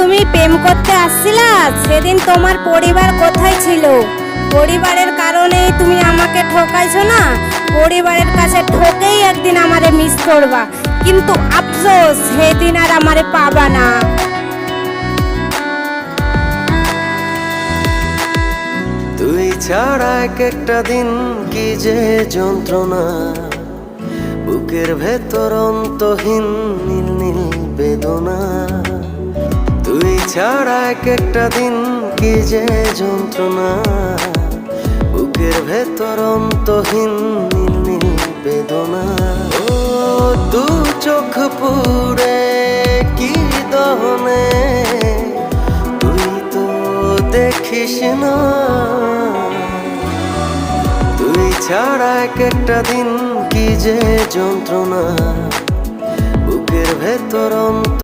তুমি প্রেম করতে আসছিলা, সেদিন তোমার পরিবার কোথায় ছিল? পরিবারের কারণেই তুমি আমাকে ঠকাইছো না? পরিবারের কাছে ঠকেই একদিন আমারে মিস করবা, কিন্তু আফসোস সেদিন আর আমারে পাবা না। তুই ছাড়া এক একটা দিন কি যে যন্ত্রণা, বুকের ভেতর অন্তহীন নীল নীল বেদনা। তুই ছাড়া এক একটা দিন কি যে যন্ত্রণা, বুকের ভেতর অন্তহীন নীল নীল বেদনা। ও দু চোখ পুড়ে কি দহনে, তুই তো দেখিস না। তুই ছাড়া এক একটা দিন কি যে যন্ত্রণা, বুকের ভেতর